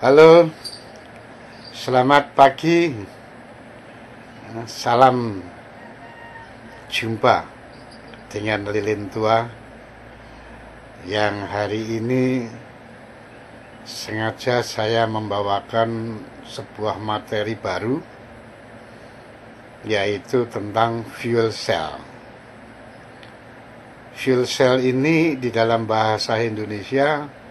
Halo, selamat pagi. Salam jumpa dengan lilin tua yang hari ini sengaja saya membawakan sebuah materi baru, yaitu tentang fuel cell. Fuel cell ini di dalam bahasa Indonesia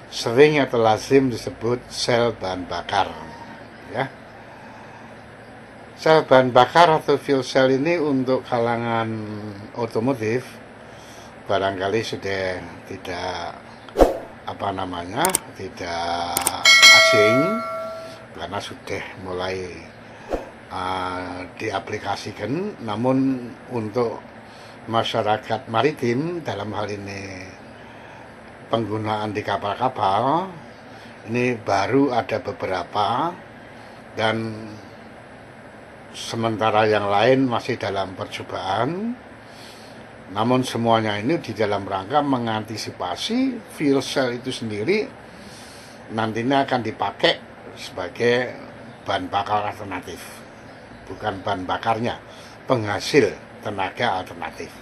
sering atau lazim disebut sel bahan bakar, ya. Sel bahan bakar atau fuel cell ini untuk kalangan otomotif barangkali sudah tidak tidak asing, karena sudah mulai diaplikasikan. Namun untuk masyarakat maritim, dalam hal ini penggunaan di kapal-kapal, ini baru ada beberapa, dan sementara yang lain masih dalam percobaan. Namun semuanya ini di dalam rangka mengantisipasi fuel cell itu sendiri nantinya akan dipakai sebagai bahan bakar alternatif, bukan bahan bakarnya, penghasil tenaga alternatif,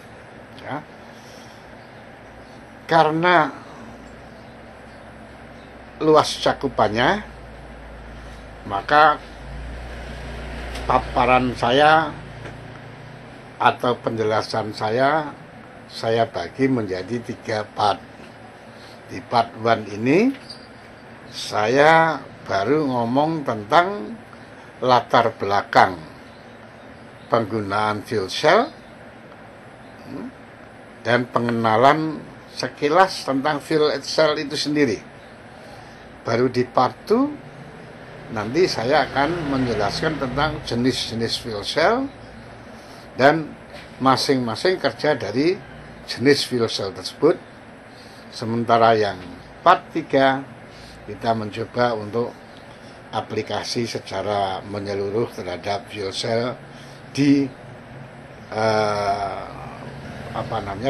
ya. Karena luas cakupannya, maka paparan saya atau penjelasan saya bagi menjadi 3 part. Di part 1 ini saya baru ngomong tentang latar belakang penggunaan fuel cell dan pengenalan sekilas tentang fuel cell itu sendiri. Baru di part 2 nanti saya akan menjelaskan tentang jenis-jenis fuel cell dan masing-masing kerja dari jenis fuel cell tersebut. Sementara yang part 3 kita mencoba untuk aplikasi secara menyeluruh terhadap fuel cell di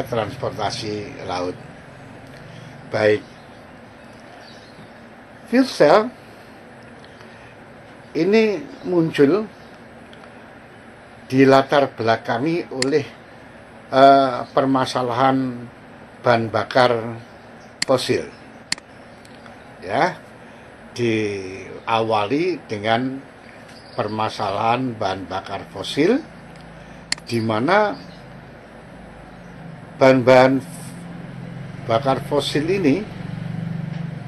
transportasi laut. Baik, fuel cell ini muncul dilatar belakangi oleh permasalahan bahan bakar fosil, ya. Diawali dengan permasalahan bahan bakar fosil, di mana bahan-bahan bakar fosil ini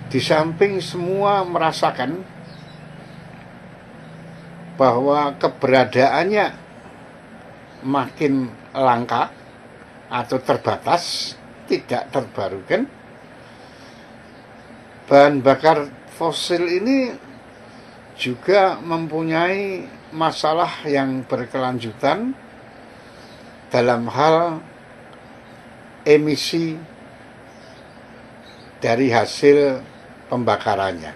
di samping semua merasakan bahwa keberadaannya makin langka atau terbatas, tidak terbarukan, bahan bakar fosil ini juga mempunyai masalah yang berkelanjutan dalam hal emisi dari hasil pembakarannya,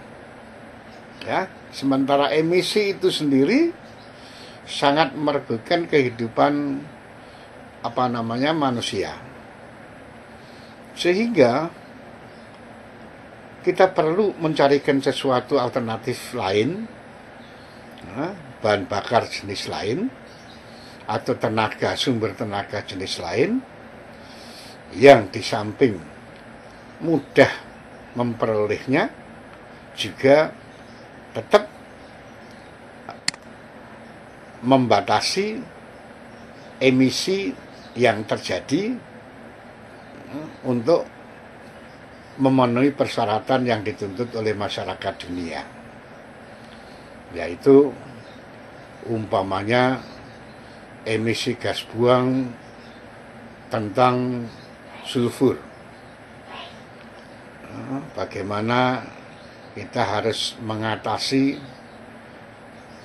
ya. Sementara emisi itu sendiri sangat merugikan kehidupan manusia, sehingga kita perlu mencarikan sesuatu alternatif lain, bahan bakar jenis lain, atau sumber tenaga jenis lain, yang di samping mudah memperolehnya juga tetap membatasi emisi yang terjadi untuk memenuhi persyaratan yang dituntut oleh masyarakat dunia, yaitu umpamanya emisi gas buang tentang sulfur. Bagaimana kita harus mengatasi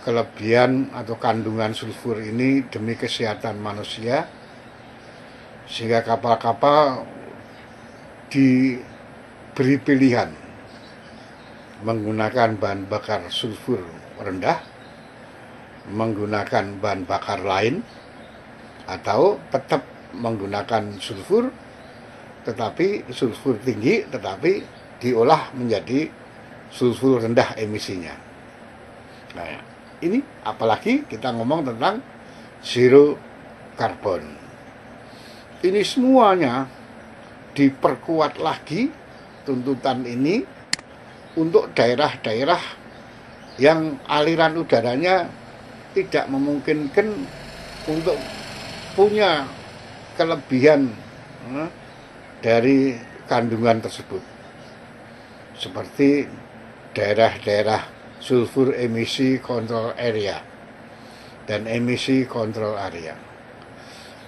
kelebihan atau kandungan sulfur ini demi kesehatan manusia, sehingga kapal-kapal diberi pilihan menggunakan bahan bakar sulfur rendah, menggunakan bahan bakar lain, atau tetap menggunakan sulfur tetapi sulfur tinggi, tetapi diolah menjadi sulfur rendah emisinya. Nah, ini apalagi kita ngomong tentang zero karbon. Ini semuanya diperkuat lagi tuntutan ini untuk daerah-daerah yang aliran udaranya tidak memungkinkan untuk punya kelebihan dari kandungan tersebut. Seperti daerah-daerah sulfur emisi control area dan emisi control area.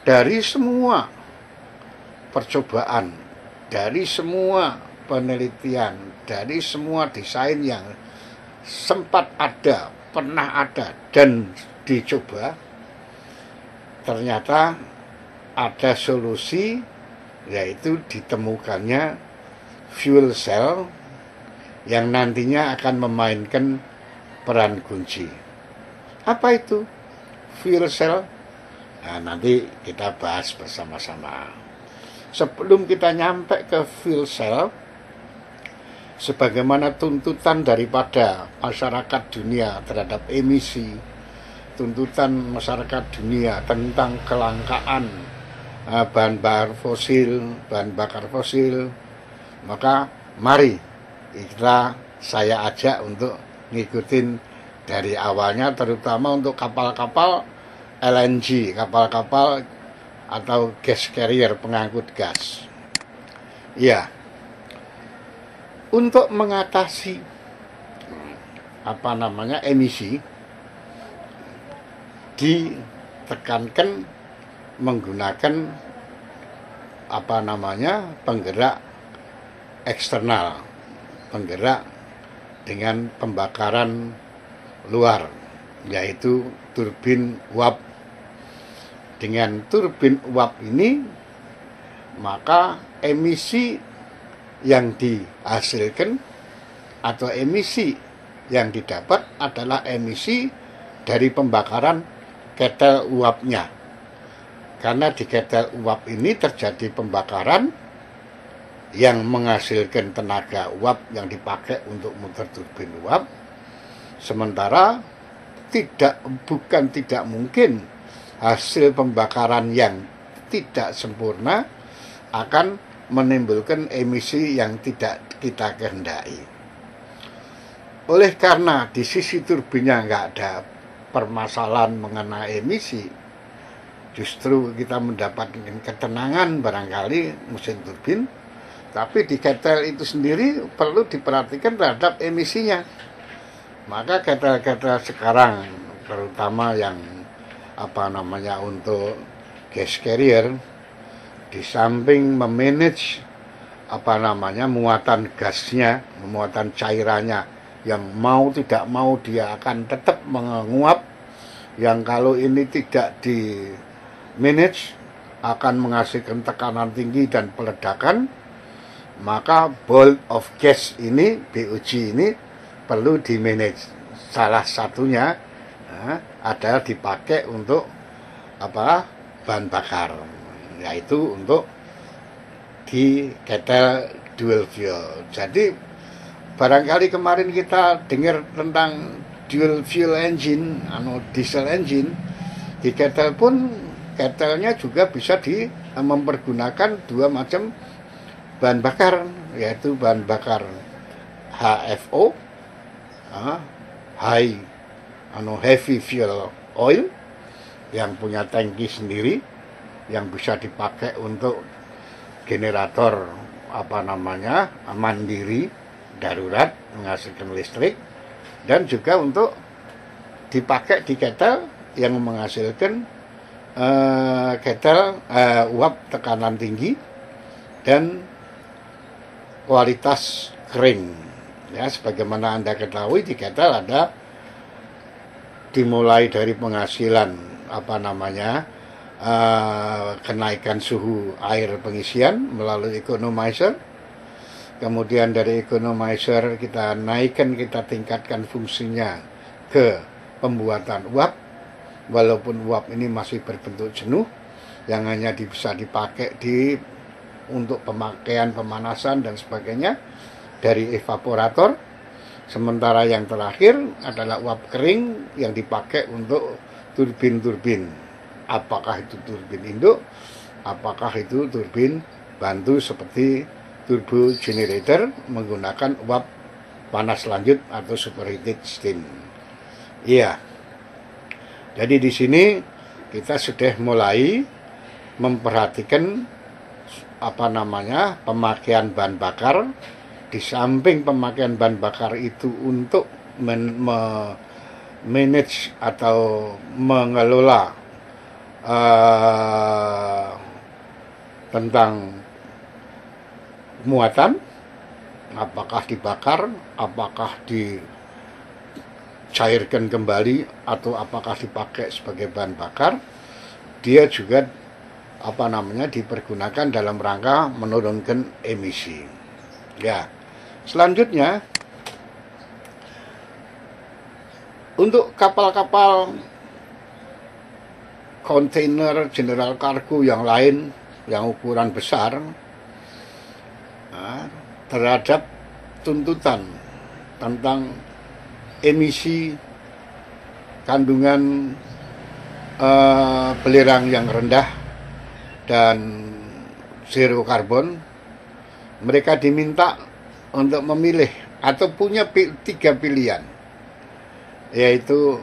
Dari semua percobaan, dari semua penelitian, dari semua desain yang sempat ada, pernah ada dan dicoba, ternyata ada solusi, yaitu ditemukannya fuel cell yang nantinya akan memainkan peran kunci. Apa itu fuel cell? Nah, nanti kita bahas bersama-sama. Sebelum kita nyampe ke fuel cell, sebagaimana tuntutan daripada masyarakat dunia terhadap emisi, tuntutan masyarakat dunia tentang kelangkaan bahan bakar fosil, maka mari saya ajak untuk ngikutin dari awalnya, terutama untuk kapal-kapal LNG, kapal-kapal atau gas carrier, pengangkut gas. Ya, untuk mengatasi emisi, ditekankan menggunakan penggerak eksternal, penggerak dengan pembakaran luar, yaitu turbin uap. Dengan turbin uap ini, maka emisi yang dihasilkan atau emisi yang didapat adalah emisi dari pembakaran ketel uapnya. Karena di ketel uap ini terjadi pembakaran yang menghasilkan tenaga uap yang dipakai untuk muter turbin uap. Sementara bukan tidak mungkin hasil pembakaran yang tidak sempurna akan menimbulkan emisi yang tidak kita kehendaki. Oleh karena di sisi turbinnya nggak ada permasalahan mengenai emisi, justru kita mendapatkan ketenangan barangkali mesin turbin, tapi di ketel itu sendiri perlu diperhatikan terhadap emisinya. Maka ketel-ketel sekarang, terutama yang untuk gas carrier, di samping memanage muatan gasnya, muatan cairannya, yang mau tidak mau dia akan tetap menguap, yang kalau ini tidak di manage akan menghasilkan tekanan tinggi dan peledakan. Maka ball of gas ini, BOG ini perlu di manage. Salah satunya adalah dipakai untuk bahan bakar, yaitu untuk di ketel dual fuel. Jadi barangkali kemarin kita dengar tentang dual fuel engine, diesel engine. Di ketel pun, ketelnya juga bisa mempergunakan dua macam bahan bakar, yaitu bahan bakar HFO, heavy fuel oil, yang punya tangki sendiri, yang bisa dipakai untuk generator mandiri darurat menghasilkan listrik, dan juga untuk dipakai di ketel yang menghasilkan ketel uap tekanan tinggi dan kualitas kering. Ya, sebagaimana Anda ketahui, di ketel ada dimulai dari penghasilan kenaikan suhu air pengisian melalui economizer. Kemudian dari economizer kita tingkatkan fungsinya ke pembuatan uap, walaupun uap ini masih berbentuk jenuh yang hanya bisa dipakai untuk pemakaian pemanasan dan sebagainya dari evaporator. Sementara yang terakhir adalah uap kering yang dipakai untuk turbin-turbin. Apakah itu turbin induk, apakah itu turbin bantu seperti turbo generator menggunakan uap panas lanjut atau superheated steam. Iya. Jadi di sini kita sudah mulai memperhatikan pemakaian bahan bakar. Di samping pemakaian bahan bakar itu untuk manage atau mengelola tentang muatan, apakah dibakar, apakah dicairkan kembali, atau apakah dipakai sebagai bahan bakar. Dia juga dipergunakan dalam rangka menurunkan emisi. Ya, selanjutnya untuk kapal-kapal kontainer general cargo yang lain yang ukuran besar, terhadap tuntutan tentang emisi kandungan belerang yang rendah dan zero karbon, mereka diminta untuk memilih atau punya 3 pilihan, yaitu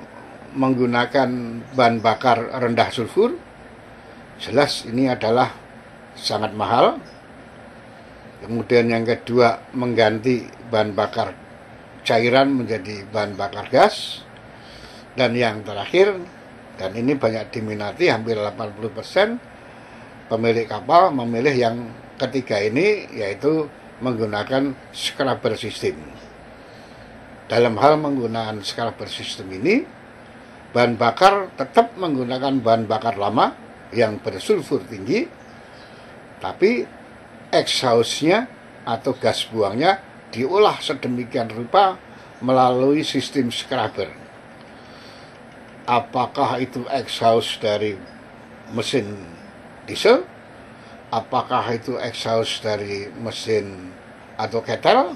menggunakan bahan bakar rendah sulfur. Jelas ini adalah sangat mahal. Kemudian yang kedua, mengganti bahan bakar cairan menjadi bahan bakar gas. Dan yang terakhir, dan ini banyak diminati, hampir 80%, pemilik kapal memilih yang ketiga ini, yaitu menggunakan scrubber system. Dalam hal menggunakan scrubber system ini, bahan bakar tetap menggunakan bahan bakar lama yang bersulfur tinggi, tapi exhaust-nya atau gas buangnya diolah sedemikian rupa melalui sistem scrubber. Apakah itu exhaust dari mesin diesel, apakah itu exhaust dari mesin atau kettle,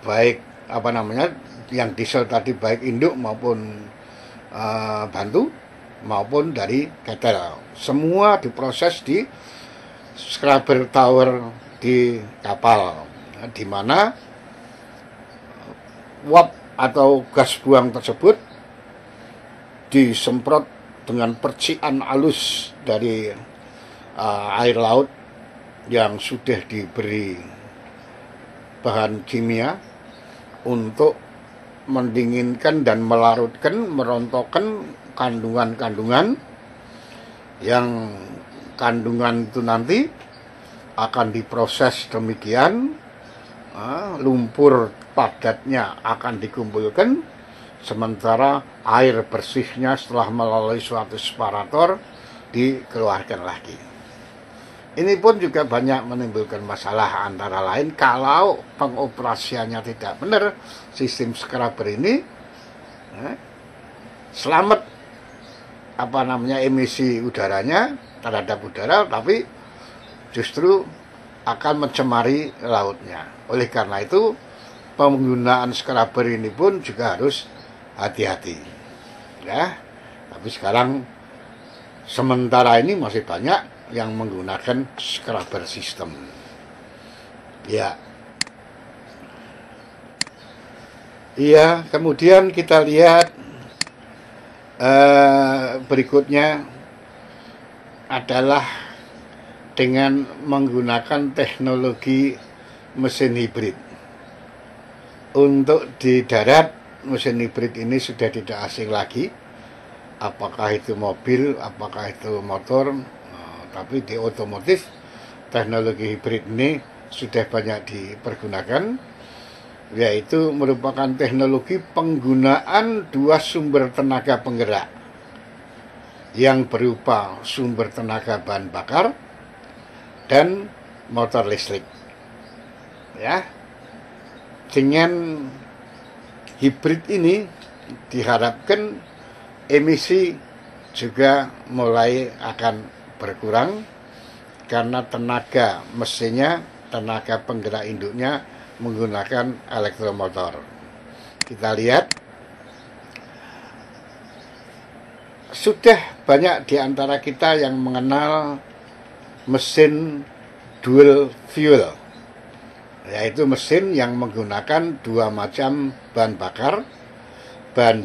baik yang diesel tadi, baik induk maupun bantu, maupun dari kettle, semua diproses di scrubber tower di kapal, di mana uap atau gas buang tersebut disemprot dengan percikan halus dari air laut yang sudah diberi bahan kimia untuk mendinginkan dan melarutkan, merontokkan kandungan-kandungan yang kandungan itu nanti akan diproses demikian, lumpur padatnya akan dikumpulkan, sementara air bersihnya setelah melalui suatu separator dikeluarkan lagi. Ini pun juga banyak menimbulkan masalah, antara lain kalau pengoperasiannya tidak benar, sistem scrubber ini selamat emisi udaranya terhadap udara, tapi justru akan mencemari lautnya. Oleh karena itu, penggunaan scrubber ini pun juga harus hati-hati. Ya, tapi sekarang sementara ini masih banyak yang menggunakan scrubber system. Ya. Iya, kemudian kita lihat berikutnya adalah dengan menggunakan teknologi mesin hibrid. Untuk di darat, mesin hibrid ini sudah tidak asing lagi. Apakah itu mobil, apakah itu motor, tapi di otomotif teknologi hibrid ini sudah banyak dipergunakan, yaitu merupakan teknologi penggunaan dua sumber tenaga penggerak yang berupa sumber tenaga bahan bakar dan motor listrik. Ya, dengan hibrid ini diharapkan emisi juga mulai akan berkurang karena tenaga mesinnya, tenaga penggerak induknya menggunakan elektromotor. Kita lihat, sudah banyak di antara kita yang mengenal mesin dual fuel, yaitu mesin yang menggunakan dua macam bahan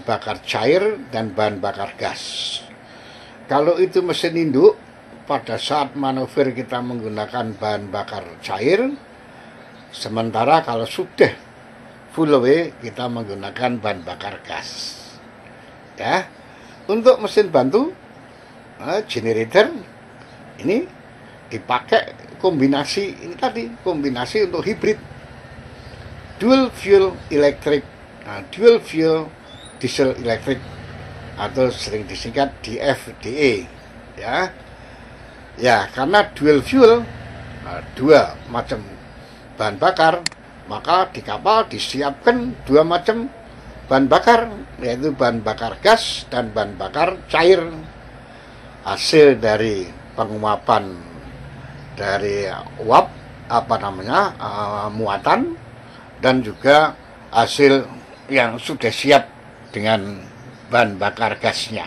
bakar cair dan bahan bakar gas. Kalau itu mesin induk, pada saat manuver kita menggunakan bahan bakar cair, sementara kalau sudah full away kita menggunakan bahan bakar gas. Ya, untuk mesin bantu generator ini dipakai kombinasi ini tadi, kombinasi untuk hibrid dual fuel elektrik, dual fuel diesel elektrik, atau sering disingkat DFDE. Ya, karena dual fuel, dua macam bahan bakar, maka di kapal disiapkan dua macam bahan bakar, yaitu bahan bakar gas dan bahan bakar cair, hasil dari penguapan dari uap muatan, dan juga hasil yang sudah siap dengan bahan bakar gasnya.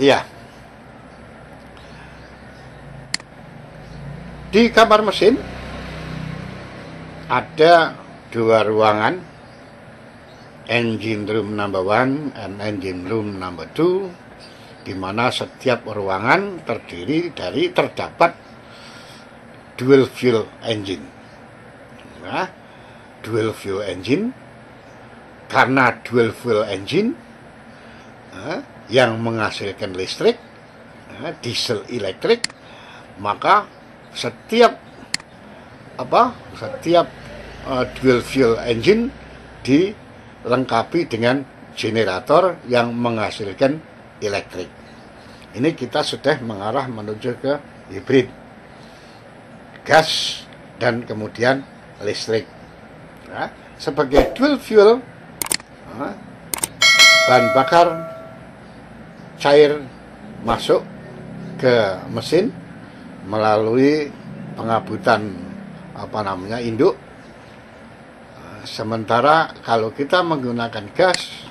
Iya. Di kamar mesin ada dua ruangan, engine room number 1 and engine room number 2, di mana setiap ruangan terdapat dual fuel engine. Nah, dual fuel engine, karena dual fuel engine yang menghasilkan listrik, diesel elektrik, maka setiap dual fuel engine dilengkapi dengan generator yang menghasilkan elektrik. Ini kita sudah mengarah menuju ke hibrid, gas dan kemudian listrik. Sebagai dual fuel, bahan bakar cair masuk ke mesin melalui pengabutan induk. Sementara kalau kita menggunakan gas,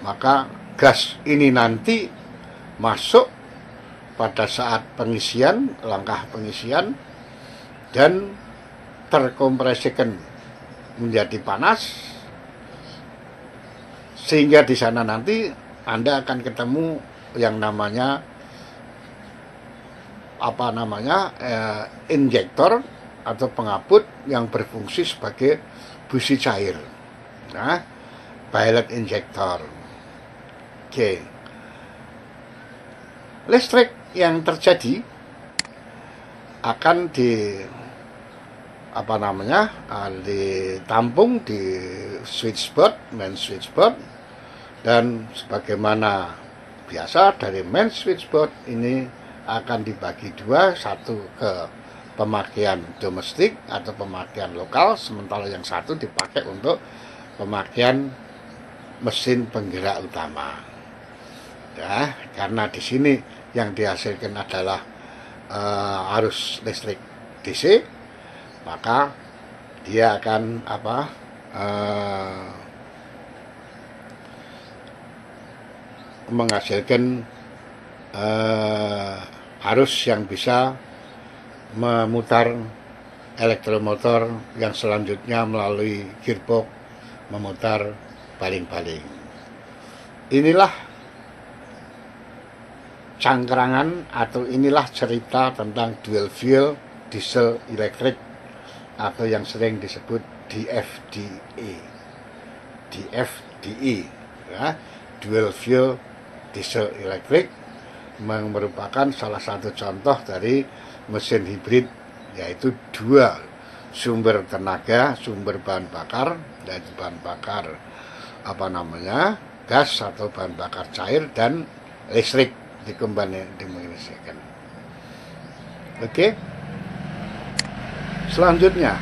maka gas ini nanti masuk pada saat pengisian, langkah pengisian, dan terkompresikan menjadi panas, sehingga di sana nanti Anda akan ketemu yang namanya injektor atau pengaput yang berfungsi sebagai busi cair, pilot injektor. Oke. Listrik yang terjadi akan ditampung di main switchboard, dan sebagaimana biasa dari main switchboard ini akan dibagi dua, satu ke pemakaian domestik atau pemakaian lokal, sementara yang satu dipakai untuk pemakaian mesin penggerak utama. Ya, karena di sini yang dihasilkan adalah arus listrik DC, maka dia akan menghasilkan arus yang bisa memutar elektromotor yang selanjutnya melalui gearbox memutar baling-baling. Inilah cangkrangan atau inilah cerita tentang dual fuel diesel elektrik atau yang sering disebut DFDE, ya, dual fuel diesel elektrik, merupakan salah satu contoh dari mesin hibrid, yaitu dua sumber tenaga, sumber bahan bakar, yaitu bahan bakar gas atau bahan bakar cair dan listrik dikombinasikan. Oke. Selanjutnya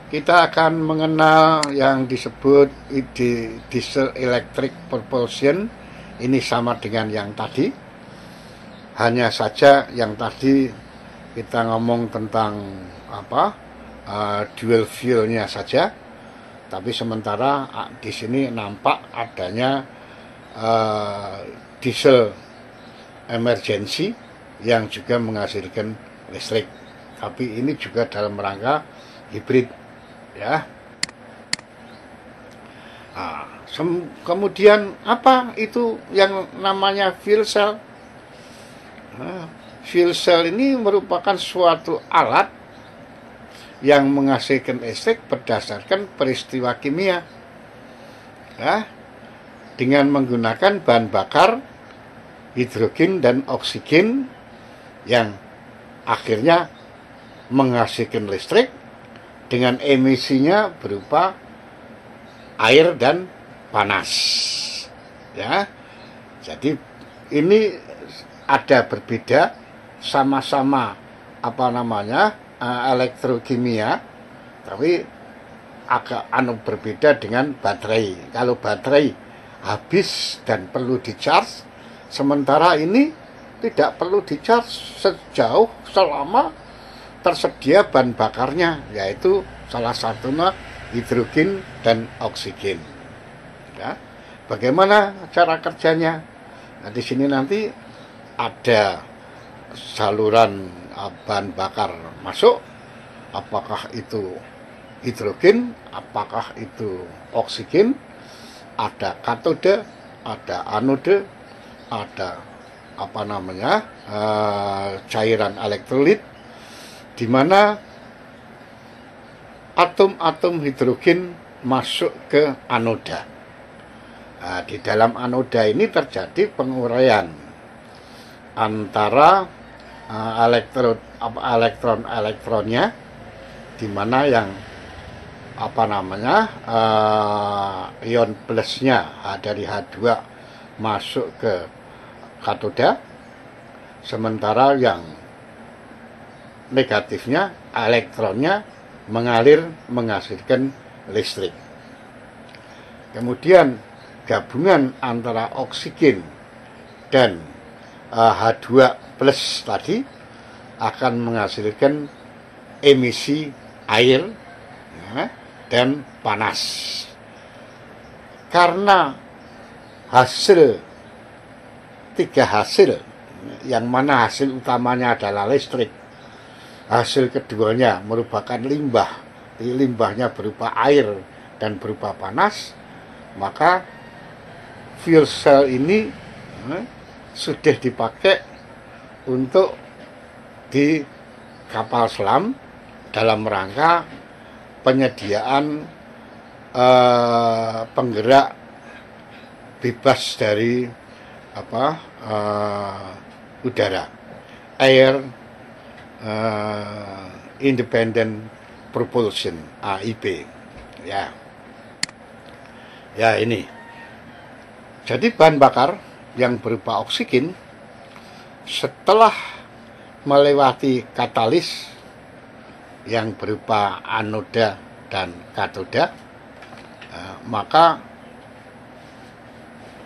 kita akan mengenal yang disebut diesel electric propulsion. Ini sama dengan yang tadi, hanya saja yang tadi kita ngomong tentang dual fuelnya saja, tapi sementara di sini nampak adanya diesel emergency yang juga menghasilkan listrik, tapi ini juga dalam rangka hibrid ya. Kemudian apa itu yang namanya fuel cell? Fuel cell ini merupakan suatu alat yang menghasilkan listrik berdasarkan peristiwa kimia ya, dengan menggunakan bahan bakar hidrogen dan oksigen yang akhirnya menghasilkan listrik dengan emisinya berupa air dan panas ya. Jadi ini ada berbeda, sama-sama elektrokimia, tapi agak berbeda dengan baterai. Kalau baterai habis dan perlu di-charge, sementara ini tidak perlu di-charge selama tersedia bahan bakarnya, yaitu salah satunya hidrogen dan oksigen. Ya. Bagaimana cara kerjanya? Nah, di sini nanti ada saluran bahan bakar masuk, apakah itu hidrogen, apakah itu oksigen, ada katode, ada anode, ada cairan elektrolit, di mana atom-atom hidrogen masuk ke anoda. Nah, di dalam anoda ini terjadi penguraian antara elektron-elektronnya, di mana yang ion plusnya dari H2 masuk ke katoda, sementara yang negatifnya, elektronnya mengalir menghasilkan listrik. Kemudian gabungan antara oksigen dan H2 plus tadi akan menghasilkan emisi air ya, dan panas. Karena tiga hasil, yang mana hasil utamanya adalah listrik, hasil keduanya merupakan limbah, limbahnya berupa air dan berupa panas, maka fuel cell ini sudah dipakai untuk di kapal selam dalam rangka penyediaan penggerak bebas dari udara, air independent propulsion, AIP ya. Ya, ini jadi bahan bakar yang berupa oksigen setelah melewati katalis yang berupa anoda dan katoda, maka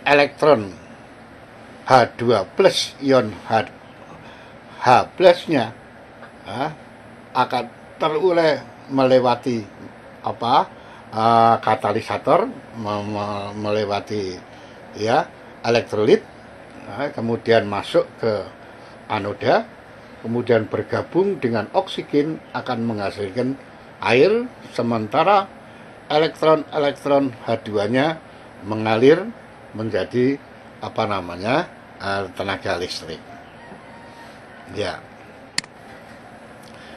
elektron H2 plus ion H plusnya akan terurai melewati katalisator, melewati ya elektrolit, kemudian masuk ke anoda, kemudian bergabung dengan oksigen akan menghasilkan air, sementara elektron-elektron H2-nya mengalir menjadi tenaga listrik. Ya.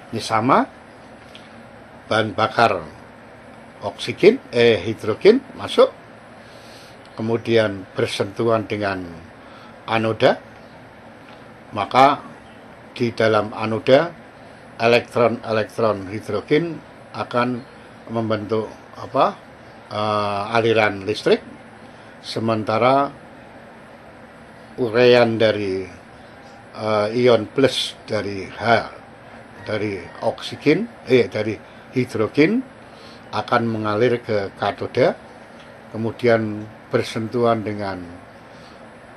Ini sama, bahan bakar oksigen, hidrogen masuk, kemudian bersentuhan dengan anoda, maka di dalam anoda elektron-elektron hidrogen akan membentuk aliran listrik, sementara uraian dari ion plus dari oksigen, dari hidrogen akan mengalir ke katoda, kemudian bersentuhan dengan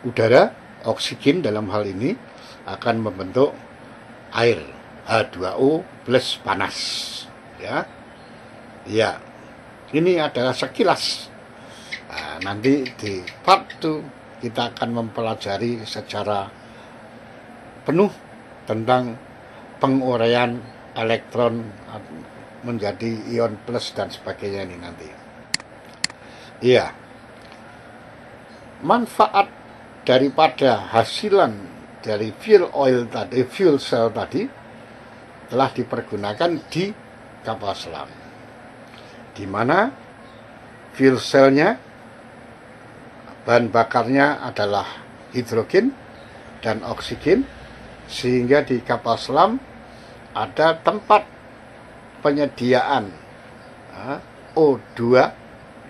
udara, oksigen dalam hal ini akan membentuk air H2O plus panas ya. Ya, ini adalah sekilas. Nah, nanti di part 2 kita akan mempelajari secara penuh tentang penguraian elektron menjadi ion plus dan sebagainya ini nanti. Iya. Manfaat daripada hasilan dari fuel cell tadi telah dipergunakan di kapal selam, di mana fuel cell-nya bahan bakarnya adalah hidrogen dan oksigen, sehingga di kapal selam ada tempat penyediaan O2,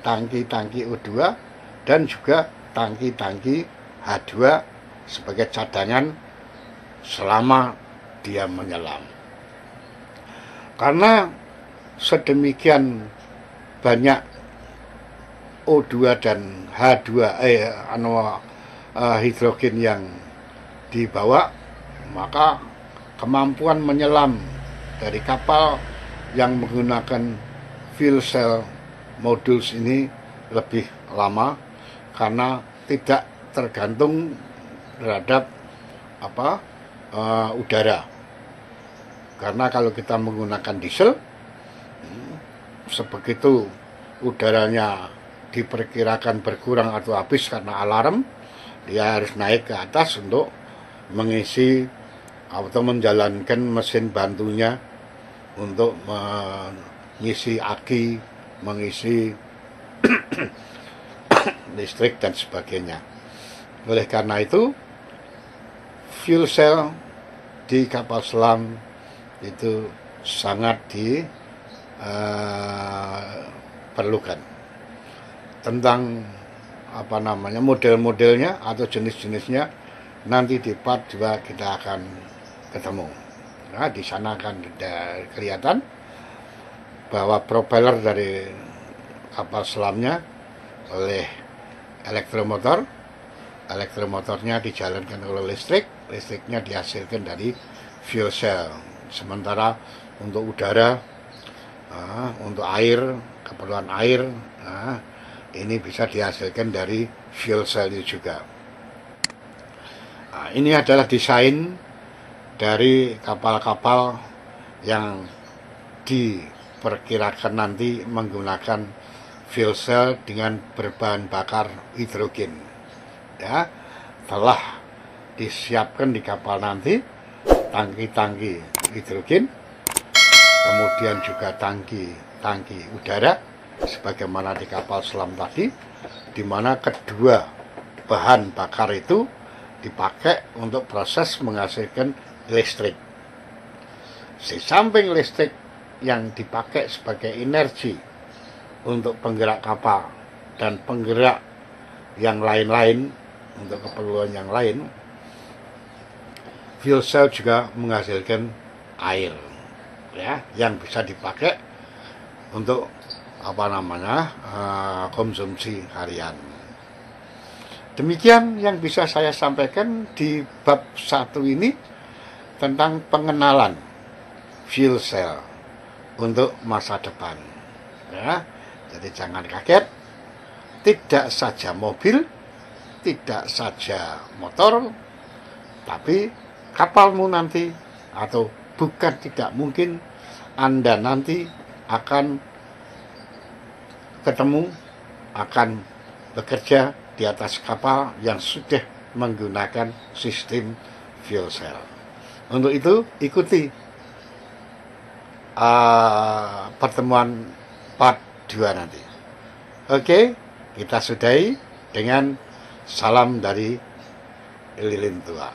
tangki-tangki O2 dan juga tangki-tangki H2 sebagai cadangan selama dia menyelam. Karena sedemikian banyak O2 dan H2 hidrogen yang dibawa, maka kemampuan menyelam dari kapal yang menggunakan fuel cell modules ini lebih lama karena tidak tergantung terhadap udara. Karena kalau kita menggunakan diesel, sebegitu udaranya diperkirakan berkurang atau habis karena alarm, dia harus naik ke atas untuk mengisi atau menjalankan mesin bantunya untuk mengisi aki, mengisi listrik dan sebagainya. Oleh karena itu, fuel cell di kapal selam itu sangat diperlukan. Tentang model-modelnya atau jenis-jenisnya nanti di part 2 kita akan ketemu. Nah, di sana akan kelihatan bahwa propeller dari kapal selamnya oleh elektromotornya dijalankan oleh listriknya dihasilkan dari fuel cell. Sementara untuk udara, untuk air, keperluan air, ini bisa dihasilkan dari fuel cell itu juga. Nah, ini adalah desain dari kapal-kapal yang diperkirakan nanti menggunakan fuel cell dengan berbahan bakar hidrogen. Ya, telah disiapkan di kapal nanti tangki-tangki hidrogen, kemudian juga tangki udara, sebagaimana di kapal selam tadi, di mana kedua bahan bakar itu dipakai untuk proses menghasilkan listrik. Di samping listrik yang dipakai sebagai energi untuk penggerak kapal dan penggerak yang lain-lain untuk keperluan yang lain, fuel cell juga menghasilkan air, ya, yang bisa dipakai untuk konsumsi harian. Demikian yang bisa saya sampaikan di bab 1 ini tentang pengenalan fuel cell untuk masa depan. Ya, jadi jangan kaget, tidak saja mobil, tidak saja motor, tapi kapalmu nanti, atau bukan tidak mungkin Anda nanti akan ketemu, akan bekerja di atas kapal yang sudah menggunakan sistem fuel cell. Untuk itu, ikuti pertemuan part 2 nanti. Oke, kita sudahi dengan salam dari lilin tua.